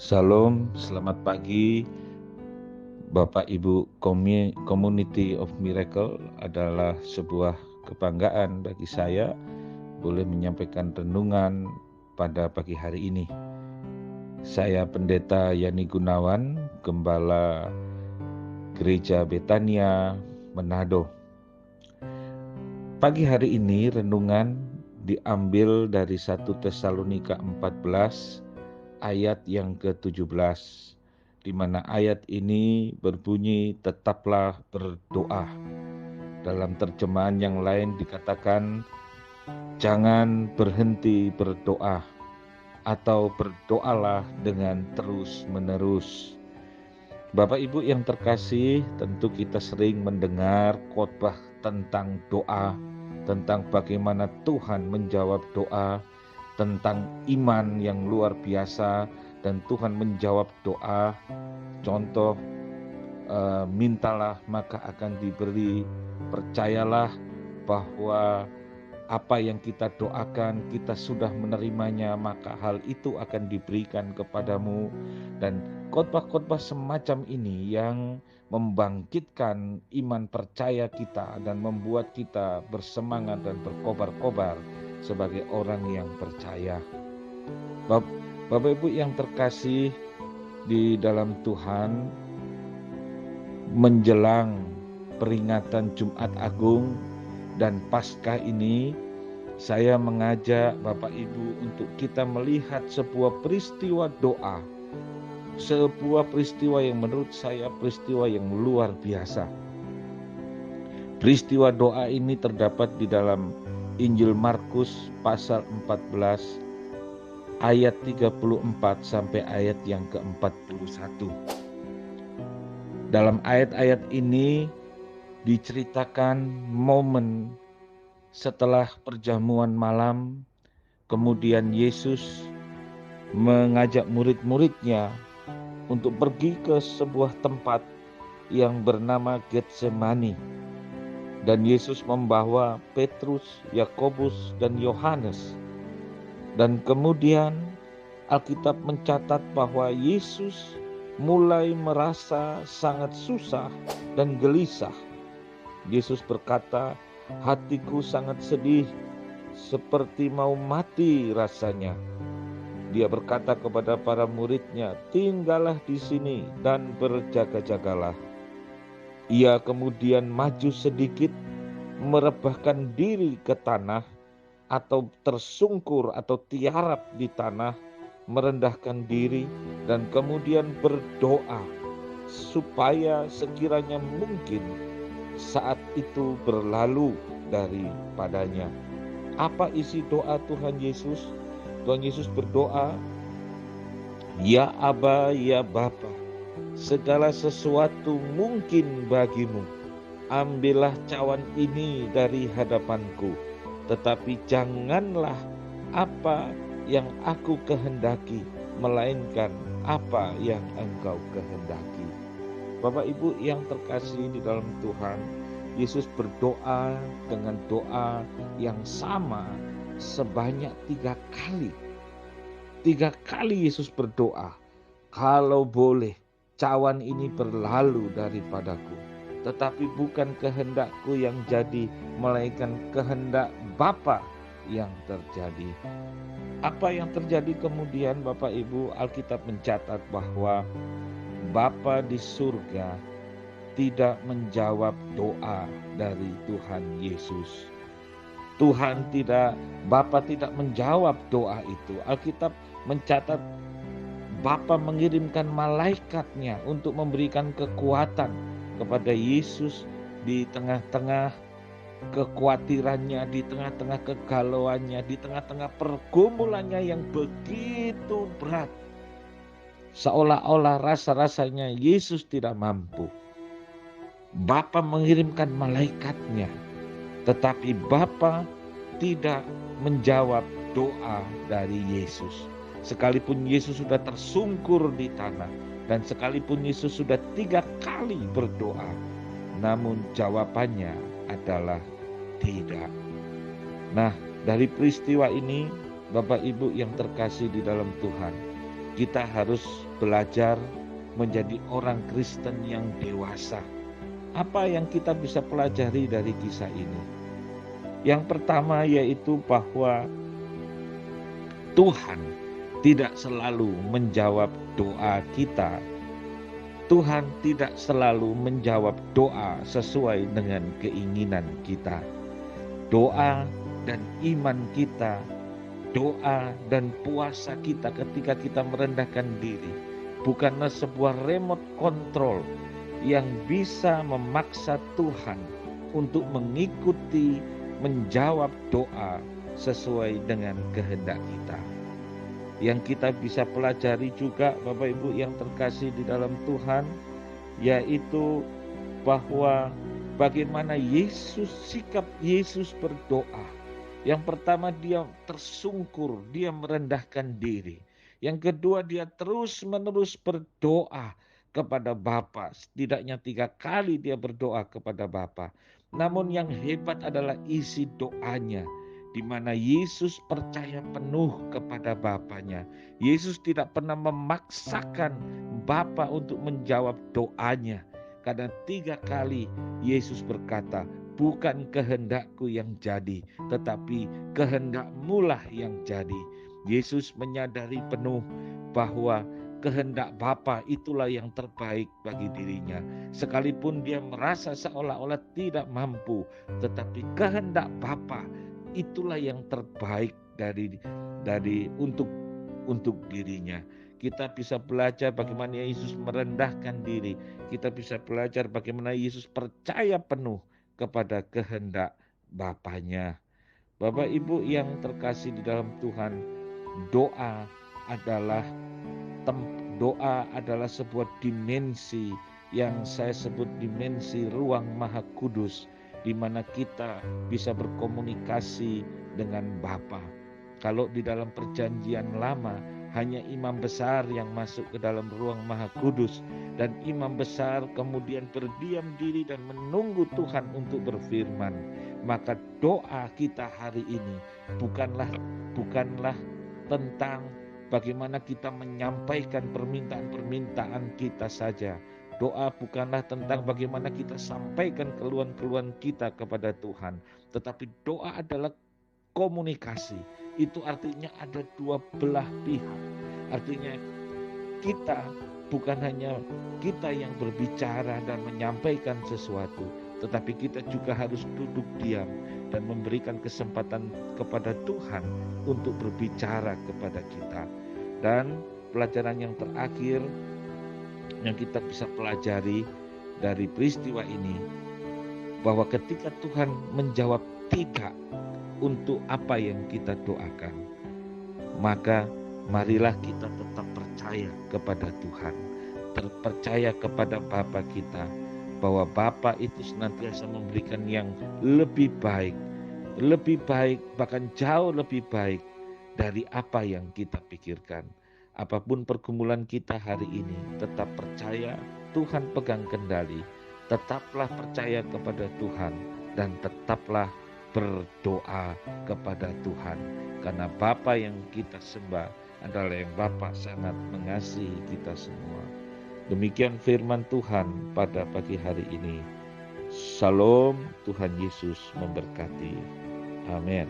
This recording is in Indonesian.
Shalom, selamat pagi Bapak Ibu. Community of Miracle adalah sebuah kebanggaan bagi saya boleh menyampaikan renungan pada pagi hari ini. Saya Pendeta Yani Gunawan, Gembala Gereja Betania, Manado. Pagi hari ini renungan diambil dari 1 Tesalonika 14 ayat yang ke-17, di mana ayat ini berbunyi tetaplah berdoa. Dalam terjemahan yang lain dikatakan jangan berhenti berdoa atau berdoalah dengan terus-menerus. Bapak Ibu yang terkasih, tentu kita sering mendengar khotbah tentang doa, tentang bagaimana Tuhan menjawab doa, tentang iman yang luar biasa dan Tuhan menjawab doa. Contoh, mintalah maka akan diberi, percayalah bahwa apa yang kita doakan kita sudah menerimanya, maka hal itu akan diberikan kepadamu. Dan khotbah-khotbah semacam ini yang membangkitkan iman percaya kita dan membuat kita bersemangat dan berkobar-kobar sebagai orang yang percaya. Bapak Ibu yang terkasih di dalam Tuhan, menjelang peringatan Jumat Agung dan Paskah ini, saya mengajak Bapak Ibu untuk kita melihat sebuah peristiwa doa, sebuah peristiwa yang menurut saya peristiwa yang luar biasa. Peristiwa doa ini terdapat di dalam Injil Markus pasal 14 ayat 34 sampai ayat yang ke-41. Dalam ayat-ayat ini diceritakan momen setelah perjamuan malam, kemudian Yesus mengajak murid-muridnya untuk pergi ke sebuah tempat yang bernama Getsemani. Dan Yesus membawa Petrus, Yakobus, dan Yohanes. Dan kemudian Alkitab mencatat bahwa Yesus mulai merasa sangat susah dan gelisah. Yesus berkata, "Hatiku sangat sedih, seperti mau mati rasanya." Dia berkata kepada para muridnya, "Tinggallah di sini dan berjaga-jagalah." Ia kemudian maju sedikit, merebahkan diri ke tanah atau tersungkur atau tiarap di tanah, merendahkan diri dan kemudian berdoa supaya sekiranya mungkin saat itu berlalu daripadanya. Apa isi doa Tuhan Yesus? Tuhan Yesus berdoa, "Ya Aba, ya Bapa, segala sesuatu mungkin bagimu. Ambillah cawan ini dari hadapanku, tetapi janganlah apa yang aku kehendaki, melainkan apa yang Engkau kehendaki." Bapak Ibu yang terkasih di dalam Tuhan, Yesus berdoa dengan doa yang sama sebanyak 3 kali. 3 kali Yesus berdoa, "Kalau boleh, cawan ini berlalu daripadaku. Tetapi bukan kehendakku yang jadi, melainkan kehendak Bapa yang terjadi." Apa yang terjadi kemudian Bapak Ibu? Alkitab mencatat bahwa Bapa di surga tidak menjawab doa dari Tuhan Yesus. Bapa tidak menjawab doa itu. Alkitab mencatat Bapa mengirimkan malaikatnya untuk memberikan kekuatan kepada Yesus di tengah-tengah kekhawatirannya, di tengah-tengah kegalauannya, di tengah-tengah pergumulannya yang begitu berat. Seolah-olah rasa-rasanya Yesus tidak mampu. Bapa mengirimkan malaikatnya, tetapi Bapa tidak menjawab doa dari Yesus. Sekalipun Yesus sudah tersungkur di tanah, dan sekalipun Yesus sudah 3 kali berdoa, namun jawabannya adalah tidak. Nah, dari peristiwa ini, Bapak Ibu yang terkasih di dalam Tuhan, Kita harus belajar menjadi orang Kristen yang dewasa. Apa yang kita bisa pelajari dari kisah ini? Yang pertama yaitu bahwa Tuhan tidak selalu menjawab doa kita. Tuhan tidak selalu menjawab doa sesuai dengan keinginan kita. Doa dan iman kita, doa dan puasa kita ketika kita merendahkan diri, bukanlah sebuah remote control yang bisa memaksa Tuhan untuk mengikuti, menjawab doa sesuai dengan kehendak kita. Yang kita bisa pelajari juga, Bapak Ibu yang terkasih di dalam Tuhan, yaitu bahwa bagaimana sikap Yesus berdoa. Yang pertama, dia tersungkur, dia merendahkan diri. Yang kedua, dia terus-menerus berdoa kepada Bapa. Setidaknya 3 kali dia berdoa kepada Bapa. Namun yang hebat adalah isi doanya, di mana Yesus percaya penuh kepada Bapanya. Yesus tidak pernah memaksakan Bapa untuk menjawab doanya. Karena 3 kali Yesus berkata, bukan kehendakku yang jadi, tetapi kehendak-Mu lah yang jadi. Yesus menyadari penuh bahwa kehendak Bapa itulah yang terbaik bagi dirinya. Sekalipun dia merasa seolah-olah tidak mampu, tetapi kehendak Bapa itulah yang terbaik dari untuk dirinya. Kita bisa belajar bagaimana Yesus merendahkan diri. Kita bisa belajar bagaimana Yesus percaya penuh kepada kehendak Bapanya. Bapak Ibu yang terkasih di dalam Tuhan, doa adalah sebuah dimensi yang saya sebut dimensi ruang Maha Kudus, di mana kita bisa berkomunikasi dengan Bapa. Kalau di dalam perjanjian lama hanya imam besar yang masuk ke dalam ruang Maha Kudus, dan imam besar kemudian berdiam diri dan menunggu Tuhan untuk berfirman. Maka doa kita hari ini bukanlah tentang bagaimana kita menyampaikan permintaan-permintaan kita saja. Doa bukanlah tentang bagaimana kita sampaikan keluhan-keluhan kita kepada Tuhan, tetapi doa adalah komunikasi. Itu artinya ada 2 belah pihak. Artinya kita bukan hanya kita yang berbicara dan menyampaikan sesuatu, tetapi kita juga harus duduk diam dan memberikan kesempatan kepada Tuhan untuk berbicara kepada kita. Dan pelajaran yang terakhir yang kita bisa pelajari dari peristiwa ini, bahwa ketika Tuhan menjawab tidak untuk apa yang kita doakan, maka marilah kita tetap percaya kepada Tuhan, terpercaya kepada Bapa kita, bahwa Bapa itu senantiasa memberikan yang lebih baik, bahkan jauh lebih baik dari apa yang kita pikirkan. Apapun pergumulan kita hari ini, tetap percaya Tuhan pegang kendali, tetaplah percaya kepada Tuhan, dan tetaplah berdoa kepada Tuhan. Karena Bapa yang kita sembah adalah yang Bapa sangat mengasihi kita semua. Demikian firman Tuhan pada pagi hari ini. Shalom, Tuhan Yesus memberkati. Amin.